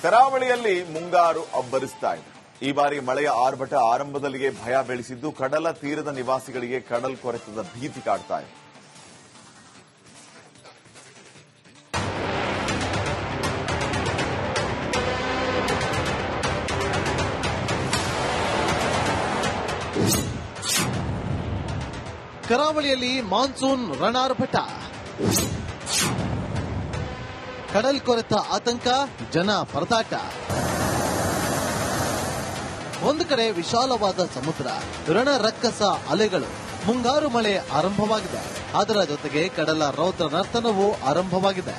ಕರಾವಳಿಯಲ್ಲಿ ಮುಂಗಾರು ಅಬ್ಬರಿಸ್ತಾ ಇದೆ. ಈ ಬಾರಿ ಮಳೆಯ ಆರ್ಭಟ ಆರಂಭದಲ್ಲಿಯೇ ಭಯ ಬೆಳೆಸಿದ್ದು ಕಡಲ ತೀರದ ನಿವಾಸಿಗಳಿಗೆ ಕಡಲ್ ಕೊರೆತದ ಭೀತಿ ಕಾಡ್ತಾ ಇದೆ. ಕರಾವಳಿಯಲ್ಲಿ ಮಾನ್ಸೂನ್ ರಣಾರ್ಭಟ, ಕಡಲ್ ಕೊರೆತ ಆತಂಕ, ಜನ ಪರದಾಟ. ಒಂದು ಕಡೆ ವಿಶಾಲವಾದ ಸಮುದ್ರ, ರಣ ರಕ್ಕಸ ಅಲೆಗಳು, ಮುಂಗಾರು ಮಳೆ ಆರಂಭವಾಗಿದೆ. ಅದರ ಜೊತೆಗೆ ಕಡಲ ರೌದ್ರ ನರ್ತನವೂ ಆರಂಭವಾಗಿದೆ.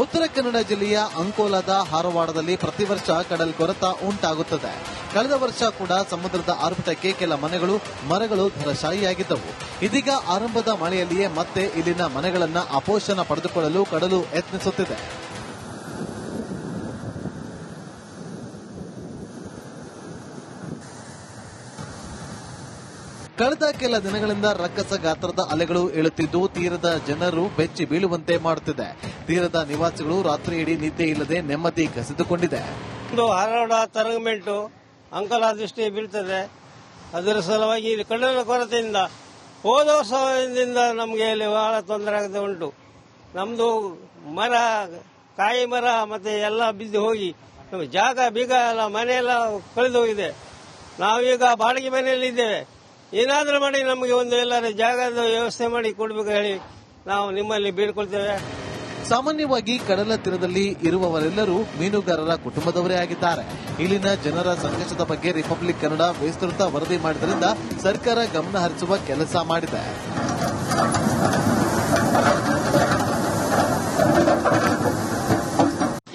ಉತ್ತರ ಕನ್ನಡ ಜಿಲ್ಲೆಯ ಅಂಕೋಲಾದ ಹಾರವಾಡದಲ್ಲಿ ಪ್ರತಿ ವರ್ಷ ಕಡಲ್ ಕೊರೆತ ಉಂಟಾಗುತ್ತದೆ. ಕಳೆದ ವರ್ಷ ಕೂಡ ಸಮುದ್ರದ ಆರ್ಭಟಕ್ಕೆ ಕೆಲ ಮರಗಳು ಧರಶಾಹಿಯಾಗಿದ್ದವು. ಇದೀಗ ಆರಂಭದ ಮಳೆಯಲ್ಲಿಯೇ ಮತ್ತೆ ಇಲ್ಲಿನ ಮನೆಗಳನ್ನು ಅಪೋಷಣ ಪಡೆದುಕೊಳ್ಳಲು ಕಡಲು ಯತ್ನಿಸುತ್ತಿದೆ. ಕಳೆದ ಕೆಲ ದಿನಗಳಿಂದ ರಕ್ಕಸ ಗಾತ್ರದ ಅಲೆಗಳು ಏಳುತ್ತಿದ್ದು ತೀರದ ಜನರು ಬೆಚ್ಚಿ ಬೀಳುವಂತೆ ಮಾಡುತ್ತಿದೆ. ತೀರದ ನಿವಾಸಿಗಳು ರಾತ್ರಿ ಇಡೀ ನಿದ್ದೆ ಇಲ್ಲದೆ ನೆಮ್ಮದಿ ಕಸಿದುಕೊಂಡಿದೆ. ಹಾರಾಡ ತರಂಗಮೆಂಟು ಅಂಕೋಲಾ ದೃಷ್ಟಿ ಬೀಳ್ತದೆ. ಅದರ ಸಲುವಾಗಿ ಕಡಲ ಕೊರತೆಯಿಂದ ಹೋದ ವರ್ಷದಿಂದ ನಮಗೆ ಇಲ್ಲಿ ಬಹಳ ತೊಂದರೆ ಆಗದೆ ಉಂಟು. ನಮ್ದು ಮರ, ಕಾಯಿ ಮರ ಮತ್ತೆ ಎಲ್ಲ ಬಿದ್ದು ಹೋಗಿ ನಮಗೆ ಜಾಗ ಬೀಗ ಎಲ್ಲ ಮನೆಯೆಲ್ಲ ಕಳೆದು ಹೋಗಿದೆ. ನಾವೀಗ ಬಾಡಿಗೆ ಮನೆಯಲ್ಲಿ ಇದ್ದೇವೆ. ಏನಾದರೂ ಮಾಡಿ ನಮಗೆ ಒಂದು ಎಲ್ಲರೂ ಜಾಗದ ವ್ಯವಸ್ಥೆ ಮಾಡಿ ಕೊಡಬೇಕು ಹೇಳಿ ನಾವು ನಿಮ್ಮಲ್ಲಿ ಬೇಡಿಕೊಳ್ತೇವೆ. ಸಾಮಾನ್ಯವಾಗಿ ಕಡಲ ತೀರದಲ್ಲಿ ಇರುವವರೆಲ್ಲರೂ ಮೀನುಗಾರರ ಕುಟುಂಬದವರೇ ಆಗಿದ್ದಾರೆ. ಇಲ್ಲಿನ ಜನರ ಸಂಕಷ್ಟದ ಬಗ್ಗೆ ರಿಪಬ್ಲಿಕ್ ಕನ್ನಡ ವಿಸ್ತೃತ ವರದಿ ಮಾಡಿದ್ದರಿಂದ ಸರ್ಕಾರ ಗಮನ ಹರಿಸುವ ಕೆಲಸ ಮಾಡಿದೆ.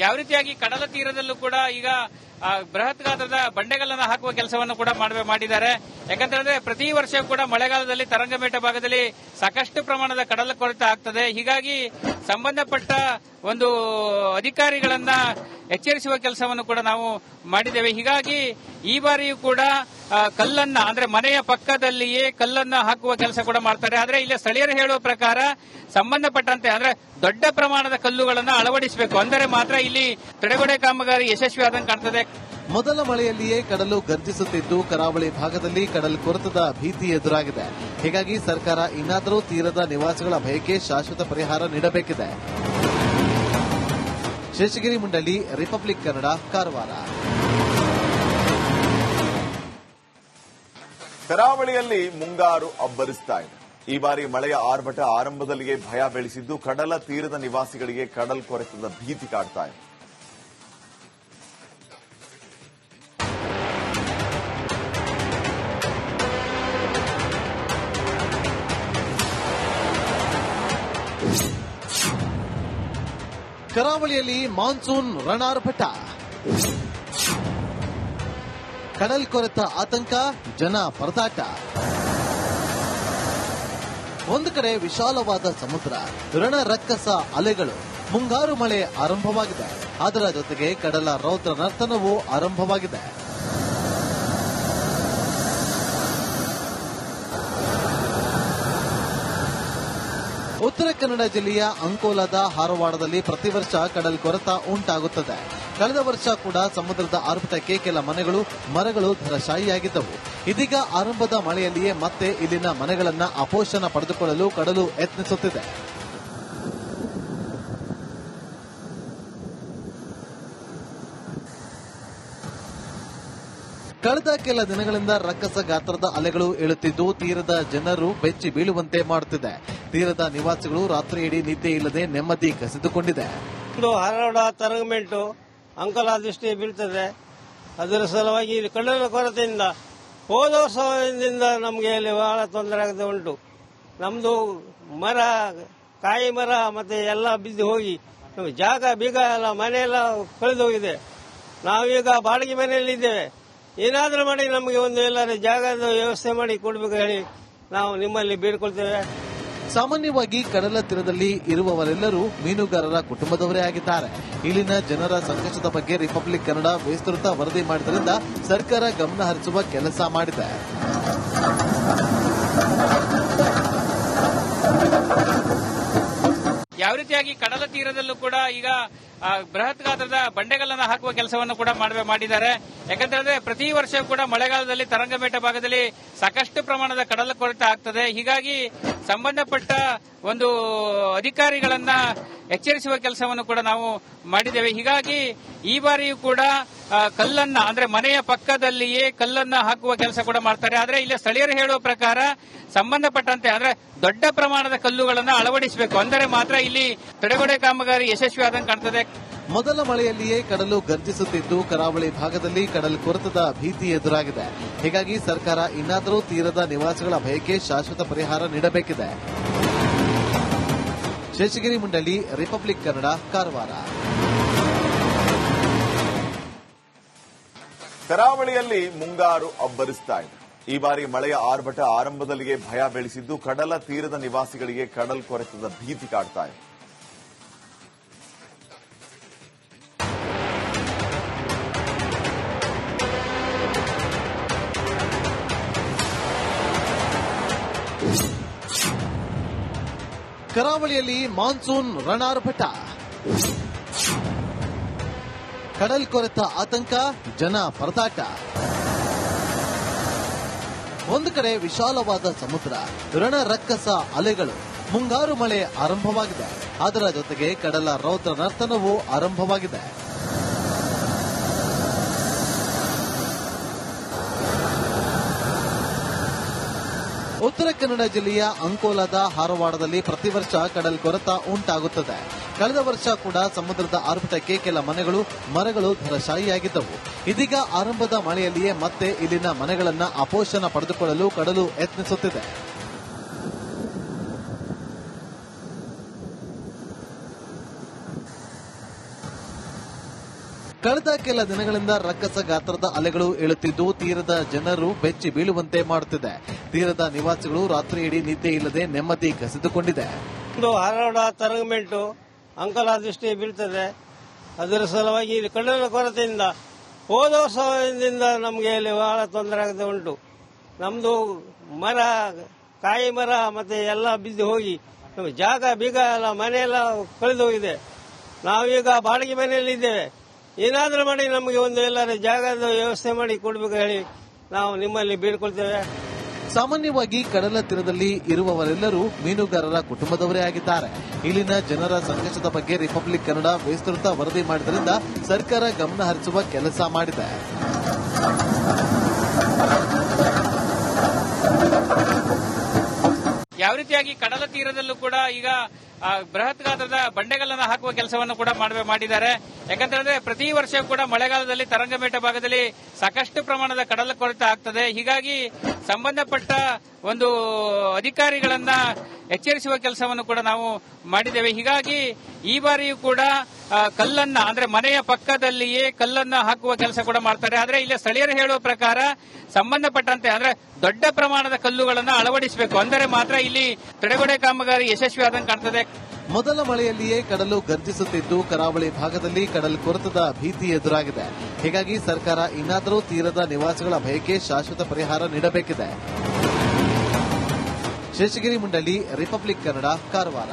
ಯಾವ ರೀತಿಯಾಗಿ ಕಡಲ ತೀರದಲ್ಲೂ ಕೂಡ ಈಗ ಬೃಹತ್ ಗಾತ್ರದ ಬಂಡೆಗಳನ್ನು ಹಾಕುವ ಕೆಲಸವನ್ನು ಕೂಡ ಮಾಡಿದ್ದಾರೆ. ಯಾಕಂತಂದ್ರೆ ಪ್ರತಿ ವರ್ಷ ಕೂಡ ಮಳೆಗಾಲದಲ್ಲಿ ತರಂಗಮೇಟ ಭಾಗದಲ್ಲಿ ಸಾಕಷ್ಟು ಪ್ರಮಾಣದ ಕಡಲ ಕೊರೆತ ಆಗ್ತದೆ. ಹೀಗಾಗಿ ಸಂಬಂಧಪಟ್ಟ ಒಂದು ಅಧಿಕಾರಿಗಳನ್ನ ಎಚ್ಚರಿಸುವ ಕೆಲಸವನ್ನು ಕೂಡ ನಾವು ಮಾಡಿದ್ದೇವೆ. ಹೀಗಾಗಿ ಈ ಬಾರಿಯೂ ಕೂಡ ಕಲ್ಲನ್ನ ಅಂದ್ರೆ ಮನೆಯ ಪಕ್ಕದಲ್ಲಿಯೇ ಕಲ್ಲನ್ನ ಹಾಕುವ ಕೆಲಸ ಕೂಡ ಮಾಡ್ತಾರೆ. ಆದ್ರೆ ಇಲ್ಲಿ ಸ್ಥಳೀಯರು ಹೇಳುವ ಪ್ರಕಾರ ಸಂಬಂಧಪಟ್ಟಂತೆ ಅಂದ್ರೆ ದೊಡ್ಡ ಪ್ರಮಾಣದ ಕಲ್ಲುಗಳನ್ನು ಅಳವಡಿಸಬೇಕು, ಅಂದರೆ ಮಾತ್ರ ಇಲ್ಲಿ ತಡೆಗೋಡೆ ಕಾಮಗಾರಿ ಯಶಸ್ವಿ ಆದಂಗೆ ಕಾಣ್ತದೆ. ಮೊದಲ ಮಳೆಯಲ್ಲಿಯೇ ಕಡಲು ಗರ್ಜಿಸುತ್ತಿದ್ದು ಕರಾವಳಿ ಭಾಗದಲ್ಲಿ ಕಡಲ್ ಕೊರೆತದ ಭೀತಿ ಎದುರಾಗಿದೆ. ಹೀಗಾಗಿ ಸರ್ಕಾರ ಇನ್ನಾದರೂ ತೀರದ ನಿವಾಸಿಗಳ ಭಯಕ್ಕೆ ಶಾಶ್ವತ ಪರಿಹಾರ ನೀಡಬೇಕಿದೆ. ಶೇಷಗಿರಿ ಮುಂಡಳ್ಳಿ, ರಿಪಬ್ಲಿಕ್ ಕನ್ನಡ, ಕಾರವಾರ. ಕರಾವಳಿಯಲ್ಲಿ ಮುಂಗಾರು ಅಬ್ಬರಿಸ್ತಾ ಇದೆ. ಈ ಬಾರಿ ಮಳೆಯ ಆರ್ಭಟ ಆರಂಭದಲ್ಲಿಯೇ ಭಯ ಬೆಳೆಸಿದ್ದು ಕಡಲ ತೀರದ ನಿವಾಸಿಗಳಿಗೆ ಕಡಲ್ ಕೊರೆತದ ಭೀತಿ ಕಾಡ್ತಾ ಇದೆ. ಕರಾವಳಿಯಲ್ಲಿ ಮಾನ್ಸೂನ್ ರಣಾರ್ಭಟ, ಕಡಲ್ ಕೊರೆತ ಆತಂಕ, ಜನ ಪರದಾಟ. ಒಂದು ಕಡೆ ವಿಶಾಲವಾದ ಸಮುದ್ರ, ರಣ ರಕ್ಕಸ ಅಲೆಗಳು, ಮುಂಗಾರು ಮಳೆ ಆರಂಭವಾಗಿದೆ. ಅದರ ಜೊತೆಗೆ ಕಡಲ ರೌದ್ರ ನರ್ತನವೂ ಆರಂಭವಾಗಿದೆ. ಉತ್ತರ ಕನ್ನಡ ಜಿಲ್ಲೆಯ ಅಂಕೋಲಾದ ಹಾರವಾಡದಲ್ಲಿ ಪ್ರತಿ ವರ್ಷ ಕಡಲ್ ಕೊರೆತ ಉಂಟಾಗುತ್ತದೆ. ಕಳೆದ ವರ್ಷ ಕೂಡ ಸಮುದ್ರದ ಆರ್ಭಟಕ್ಕೆ ಕೆಲ ಮರಗಳು ಧರಶಾಹಿಯಾಗಿದ್ದವು. ಇದೀಗ ಆರಂಭದ ಮಳೆಯಲ್ಲಿಯೇ ಮತ್ತೆ ಇಲ್ಲಿನ ಮನೆಗಳನ್ನು ಅಪೋಷಣ ಪಡೆದುಕೊಳ್ಳಲು ಕಡಲು ಯತ್ನಿಸುತ್ತಿದೆ. ಕಳೆದ ಕೆಲ ದಿನಗಳಿಂದ ರಕ್ಕಸ ಗಾತ್ರದ ಅಲೆಗಳು ಏಳುತ್ತಿದ್ದು ತೀರದ ಜನರು ಬೆಚ್ಚಿ ಬೀಳುವಂತೆ ಮಾಡುತ್ತಿದೆ. ತೀರದ ನಿವಾಸಿಗಳು ರಾತ್ರಿ ಇಡೀ ನಿದ್ದೆ ಇಲ್ಲದೆ ನೆಮ್ಮದಿ ಕಸಿದುಕೊಂಡಿದೆ. ಹಾರಾಡ ತರಂಗಮೆಂಟು ಅಂಕೋಲಾ ದೃಷ್ಟಿ ಬೀಳ್ತದೆ. ಅದರ ಸಲುವಾಗಿ ಕಡಲ ಕೊರತೆಯಿಂದ ಹೋದ ವರ್ಷದಿಂದ ನಮಗೆ ಇಲ್ಲಿ ಬಹಳ ತೊಂದರೆ ಆಗದೆ ಉಂಟು. ನಮ್ದು ಮರ, ಕಾಯಿ ಮರ ಮತ್ತೆ ಎಲ್ಲ ಬಿದ್ದು ಹೋಗಿ ನಮಗೆ ಜಾಗ ಬೀಗ ಎಲ್ಲ ಮನೆಯೆಲ್ಲ ಕಳೆದು ಹೋಗಿದೆ. ನಾವೀಗ ಬಾಡಿಗೆ ಮನೆಯಲ್ಲಿ ಇದ್ದೇವೆ. ಏನಾದರೂ ಮಾಡಿ ನಮಗೆ ಒಂದು ಎಲ್ಲರೂ ಜಾಗದ ವ್ಯವಸ್ಥೆ ಮಾಡಿ ಕೊಡಬೇಕು ಹೇಳಿ ನಾವು ನಿಮ್ಮಲ್ಲಿ ಬೇಡಿಕೊಳ್ತೇವೆ. ಸಾಮಾನ್ಯವಾಗಿ ಕಡಲ ತೀರದಲ್ಲಿ ಇರುವವರೆಲ್ಲರೂ ಮೀನುಗಾರರ ಕುಟುಂಬದವರೇ ಆಗಿದ್ದಾರೆ. ಇಲ್ಲಿನ ಜನರ ಸಂಕಷ್ಟದ ಬಗ್ಗೆ ರಿಪಬ್ಲಿಕ್ ಕನ್ನಡ ವಿಸ್ತೃತ ವರದಿ ಮಾಡಿದ್ದರಿಂದ ಸರ್ಕಾರ ಗಮನ ಹರಿಸುವ ಕೆಲಸ ಮಾಡಿದೆ. ಯಾವ ರೀತಿಯಾಗಿ ಕಡಲ ತೀರದಲ್ಲೂ ಕೂಡ ಈಗ ಬೃಹತ್ ಗಾತ್ರದ ಬಂಡೆಗಳನ್ನು ಹಾಕುವ ಕೆಲಸವನ್ನು ಕೂಡ ಮಾಡಿದ್ದಾರೆ. ಯಾಕಂತಂದ್ರೆ ಪ್ರತಿ ವರ್ಷ ಕೂಡ ಮಳೆಗಾಲದಲ್ಲಿ ತರಂಗಮೇಟ ಭಾಗದಲ್ಲಿ ಸಾಕಷ್ಟು ಪ್ರಮಾಣದ ಕಡಲ ಕೊರತೆ ಆಗ್ತದೆ. ಹೀಗಾಗಿ ಸಂಬಂಧಪಟ್ಟ ಒಂದು ಅಧಿಕಾರಿಗಳನ್ನ ಎಚ್ಚರಿಸುವ ಕೆಲಸವನ್ನು ಕೂಡ ನಾವು ಮಾಡಿದ್ದೇವೆ. ಹೀಗಾಗಿ ಈ ಬಾರಿಯೂ ಕೂಡ ಕಲ್ಲನ್ನ ಅಂದ್ರೆ ಮನೆಯ ಪಕ್ಕದಲ್ಲಿಯೇ ಕಲ್ಲನ್ನ ಹಾಕುವ ಕೆಲಸ ಕೂಡ ಮಾಡ್ತಾರೆ. ಆದ್ರೆ ಇಲ್ಲಿ ಸ್ಥಳೀಯರು ಹೇಳುವ ಪ್ರಕಾರ ಸಂಬಂಧಪಟ್ಟಂತೆ ಅಂದ್ರೆ ದೊಡ್ಡ ಪ್ರಮಾಣದ ಕಲ್ಲುಗಳನ್ನು ಅಳವಡಿಸಬೇಕು, ಅಂದರೆ ಮಾತ್ರ ಇಲ್ಲಿ ತಡೆಗೋಡೆ ಕಾಮಗಾರಿ ಯಶಸ್ವಿ ಆದಂಗೆ ಕಾಣ್ತದೆ. ಮೊದಲ ಮಳೆಯಲ್ಲಿಯೇ ಕಡಲು ಗರ್ಜಿಸುತ್ತಿದ್ದು ಕರಾವಳಿ ಭಾಗದಲ್ಲಿ ಕಡಲು ಕೊರೆತದ ಭೀತಿ ಎದುರಾಗಿದೆ. ಹೀಗಾಗಿ ಸರ್ಕಾರ ಇನ್ನಾದರೂ ತೀರದ ನಿವಾಸಿಗಳ ಭಯಕ್ಕೆ ಶಾಶ್ವತ ಪರಿಹಾರ ನೀಡಬೇಕಿದೆ. ಶೇಷಗಿರಿ ಮುಂಡಳ್ಳಿ, ರಿಪಬ್ಲಿಕ್ ಕನ್ನಡ, ಕಾರವಾರ. ಕರಾವಳಿಯಲ್ಲಿ ಮುಂಗಾರು ಅಬ್ಬರಿಸ್ತಾ ಇದೆ. ಈ ಬಾರಿ ಮಳೆಯ ಆರ್ಭಟ ಆರಂಭದಲ್ಲಿಯೇ ಭಯ ಬೆಳೆಸಿದ್ದು ಕಡಲ ತೀರದ ನಿವಾಸಿಗಳಿಗೆ ಕಡಲ್ ಕೊರೆತದ ಭೀತಿ ಕಾಡ್ತಾ ಇದೆ. ಕರಾವಳಿಯಲ್ಲಿ ಮಾನ್ಸೂನ್ ರಣಾರ್ಭಟ, ಕಡಲ್ ಕೊರೆತ ಆತಂಕ, ಜನ ಪರದಾಟ. ಒಂದು ಕಡೆ ವಿಶಾಲವಾದ ಸಮುದ್ರ, ರಣ ರಕ್ಕಸ ಅಲೆಗಳು. ಮುಂಗಾರು ಮಳೆ ಆರಂಭವಾಗಿದೆ. ಅದರ ಜೊತೆಗೆ ಕಡಲ ರೌದ್ರ ನರ್ತನವೂ ಆರಂಭವಾಗಿದೆ. ಉತ್ತರ ಕನ್ನಡ ಜಿಲ್ಲೆಯ ಅಂಕೋಲಾದ ಹಾರವಾಡದಲ್ಲಿ ಪ್ರತಿ ವರ್ಷ ಕಡಲ್ ಕೊರೆತ ಉಂಟಾಗುತ್ತದೆ. ಕಳೆದ ವರ್ಷ ಕೂಡ ಸಮುದ್ರದ ಆರ್ಭಟಕ್ಕೆ ಕೆಲ ಮರಗಳು ಧರಶಾಹಿಯಾಗಿದ್ದವು. ಇದೀಗ ಆರಂಭದ ಮಳೆಯಲ್ಲಿಯೇ ಮತ್ತೆ ಇಲ್ಲಿನ ಮನೆಗಳನ್ನು ಅಪೋಷಣ ಪಡೆದುಕೊಳ್ಳಲು ಕಡಲು ಯತ್ನಿಸುತ್ತಿದೆ. ಕಳೆದ ಕೆಲ ದಿನಗಳಿಂದ ರಕ್ಕಸ ಗಾತ್ರದ ಅಲೆಗಳು ಏಳುತ್ತಿದ್ದು ತೀರದ ಜನರು ಬೆಚ್ಚಿ ಬೀಳುವಂತೆ ಮಾಡುತ್ತಿದೆ. ತೀರದ ನಿವಾಸಿಗಳು ರಾತ್ರಿ ಇಡೀ ನಿದ್ದೆ ಇಲ್ಲದೆ ನೆಮ್ಮದಿ ಕಸಿದುಕೊಂಡಿದೆ. ಹಾರಾಡ ತರಂಗಮೆಂಟು ಅಂಕೋಲಾ ದೃಷ್ಟಿ ಬೀಳ್ತದೆ. ಅದರ ಸಲುವಾಗಿ ಇಲ್ಲಿ ಕಡಲ ಕೊರತೆಯಿಂದ ಹೋದ ವರ್ಷದಿಂದ ನಮಗೆ ಇಲ್ಲಿ ಬಹಳ ತೊಂದರೆ ಆಗದೆ ಉಂಟು. ನಮ್ದು ಮರ, ಕಾಯಿ ಮರ ಮತ್ತೆ ಎಲ್ಲ ಬಿದ್ದು ಹೋಗಿ ನಮಗೆ ಜಾಗ ಬೀಗ ಎಲ್ಲ ಮನೆಯೆಲ್ಲ ಕಳೆದು ಹೋಗಿದೆ. ನಾವೀಗ ಬಾಡಿಗೆ ಮನೆಯಲ್ಲಿ ಇದ್ದೇವೆ. ಏನಾದರೂ ಮಾಡಿ ನಮಗೆ ಒಂದು ಎಲ್ಲರೂ ಜಾಗದ ವ್ಯವಸ್ಥೆ ಮಾಡಿ ಕೊಡಬೇಕು ಹೇಳಿ ನಾವು ನಿಮ್ಮಲ್ಲಿ ಬೇಡಿಕೊಳ್ತೇವೆ. ಸಾಮಾನ್ಯವಾಗಿ ಕಡಲ ತೀರದಲ್ಲಿ ಇರುವವರೆಲ್ಲರೂ ಮೀನುಗಾರರ ಕುಟುಂಬದವರೇ ಆಗಿದ್ದಾರೆ. ಇಲ್ಲಿನ ಜನರ ಸಂಕಷ್ಟದ ಬಗ್ಗೆ ರಿಪಬ್ಲಿಕ್ ಕನ್ನಡ ವಿಸ್ತೃತ ವರದಿ ಮಾಡಿದ್ದರಿಂದ ಸರ್ಕಾರ ಗಮನ ಹರಿಸುವ ಕೆಲಸ ಮಾಡಿದೆ. ಯಾವ ರೀತಿಯಾಗಿ ಕಡಲ ತೀರದಲ್ಲೂ ಕೂಡ ಈಗ ಬೃಹತ್ ಗಾತ್ರದ ಬಂಡೆಗಳನ್ನು ಹಾಕುವ ಕೆಲಸವನ್ನು ಕೂಡ ಮಾಡಿದ್ದಾರೆ. ಯಾಕಂತಂದ್ರೆ ಪ್ರತಿ ವರ್ಷ ಕೂಡ ಮಳೆಗಾಲದಲ್ಲಿ ತರಂಗಮೇಟ ಭಾಗದಲ್ಲಿ ಸಾಕಷ್ಟು ಪ್ರಮಾಣದ ಕಡಲ ಕೊರತೆ ಆಗ್ತದೆ. ಹೀಗಾಗಿ ಸಂಬಂಧಪಟ್ಟ ಒಂದು ಅಧಿಕಾರಿಗಳನ್ನ ಎಚ್ಚರಿಸುವ ಕೆಲಸವನ್ನು ಕೂಡ ನಾವು ಮಾಡಿದ್ದೇವೆ. ಹೀಗಾಗಿ ಈ ಬಾರಿಯೂ ಕೂಡ ಕಲ್ಲನ್ನ ಅಂದ್ರೆ ಮನೆಯ ಪಕ್ಕದಲ್ಲಿಯೇ ಕಲ್ಲನ್ನ ಹಾಕುವ ಕೆಲಸ ಕೂಡ ಮಾಡ್ತಾರೆ. ಆದ್ರೆ ಇಲ್ಲಿ ಸ್ಥಳೀಯರು ಹೇಳುವ ಪ್ರಕಾರ ಸಂಬಂಧಪಟ್ಟಂತೆ ಅಂದ್ರೆ ದೊಡ್ಡ ಪ್ರಮಾಣದ ಕಲ್ಲುಗಳನ್ನು ಅಳವಡಿಸಬೇಕು, ಅಂದರೆ ಮಾತ್ರ ಇಲ್ಲಿ ತಡೆಗೋಡೆ ಕಾಮಗಾರಿ ಯಶಸ್ವಿ ಆದಂಗೆ ಕಾಣ್ತದೆ. ಮೊದಲ ಮಳೆಯಲ್ಲಿಯೇ ಕಡಲು ಗರ್ಜಿಸುತ್ತಿದ್ದು ಕರಾವಳಿ ಭಾಗದಲ್ಲಿ ಕಡಲ್ ಕೊರೆತದ ಭೀತಿ ಎದುರಾಗಿದೆ. ಹೀಗಾಗಿ ಸರ್ಕಾರ ಇನ್ನಾದರೂ ತೀರದ ನಿವಾಸಿಗಳ ಭಯಕ್ಕೆ ಶಾಶ್ವತ ಪರಿಹಾರ ನೀಡಬೇಕಿದೆ. ಶೇಷಗಿರಿ ಮುಂಡಳ್ಳಿ, ರಿಪಬ್ಲಿಕ್ ಕನ್ನಡ, ಕಾರವಾರ.